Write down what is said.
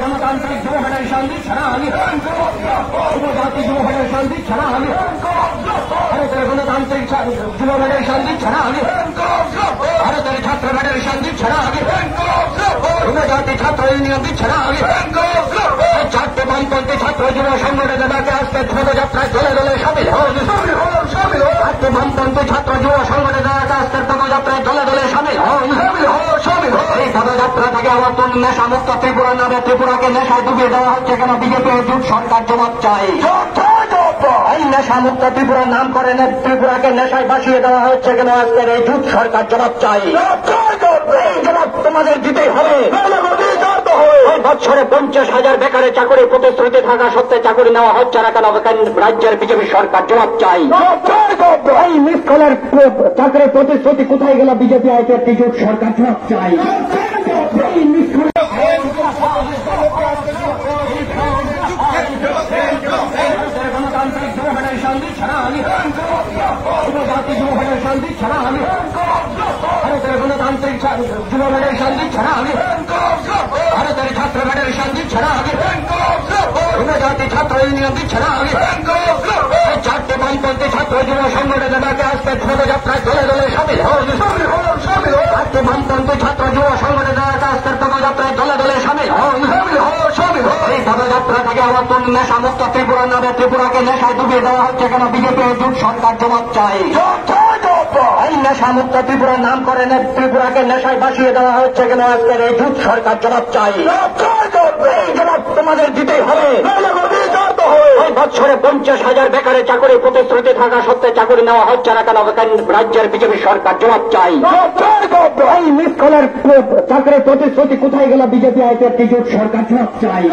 গণতান্ত্রিক যুব ফেডারেশন ছাড়াবি, জাতি যুব ফেডারেশন ছাড়াবি, ভারতের গণতান্ত্রিক যুব ফেডারেশন ছাড়াবি, ভারতের ছাত্র ফেডারেশন ছাড়াবি, জাতি ছাত্র ইউনিয়ন ছাড়াবি, চারটে বামপন্থী ছাত্র যুব সংগঠনের ডাকে আজকে পদযাত্রায় দলে দলে সামিল হন। চারটে বামপন্থী ছাত্র যুব সংগঠনের ডাকে আজকে পদযাত্রায় দলে দলে সামিল হন। এই পদযাত্রা থেকে আবার নেশা মুক্ত ত্রিপুরা নামে ত্রিপুরাকে নেশায় ডুবিয়ে দেওয়া হচ্ছে কেন? বিজেপি জোট সরকার জবাব চাই। এই নেশা মুক্ত ত্রিপুরার নাম করে ত্রিপুরাকে নেশায় বাসিয়ে দেওয়া হচ্ছে কেন? আজকের এই জোট সরকার জবাব চাই। এই জবাব তোমাদের দিতেই হবে। বছরে 50,000 বেকারে চাকরি প্রতিশ্রুতি থাকা সত্ত্বে চাকরি নেওয়া হচ্ছে না কেন? রাজ্যের বিজেপি সরকার জবাব চাই। এই মিসকলের চাকরির প্রতিশ্রুতি কোথায় গেল? বিজেপি আইপিএফটি জোট সরকার জবাব চাই। গণতান্ত্রিক যুব ফেডারেশন ছাড়াবি, জাতি যুব ফেডারেশন ছাড়াবি, ভারতের গণতান্ত্রিক যুব ফেডারেশন ছাড়াবি, ভারতের ছাত্র ফেডারেশন ছাড়াবি, জাতি ছাত্র ইউনিয়ন ছাড়াবি, চারটে বামপন্থী ছাত্র যুব সংগঠনের ডাকে আজকে পদযাত্রায় দলে দলে সামিল হন। চারটে বামপন্থী ছাত্র যুব সংগঠনের ডাকে আজকে পদযাত্রায় দলে দলে সামিল হন। এই পদযাত্রা থেকে আবার নেশা মুক্ত ত্রিপুরা নামে ত্রিপুরাকে নেশায় ডুবিয়ে দেওয়া হচ্ছে কেন? বিজেপি জোট সরকার জবাব চাই। এই নেশা মুক্ত ত্রিপুরার নাম করে ত্রিপুরাকে নেশায় বাসিয়ে দেওয়া হচ্ছে কেন? আজকের এই জোট সরকার জবাব চাই। এই জবাব তোমাদের দিতেই হবে। বছরে 50,000 বেকারে চাকরি প্রতিশ্রুতি থাকা সত্ত্বে চাকরি নেওয়া হচ্ছে না কেন? রাজ্যের বিজেপি সরকার জবাব চাই। এই মিসকলের চাকরির প্রতিশ্রুতি কোথায় গেল? বিজেপি আইপিএফটি জোট সরকার জবাব চাই।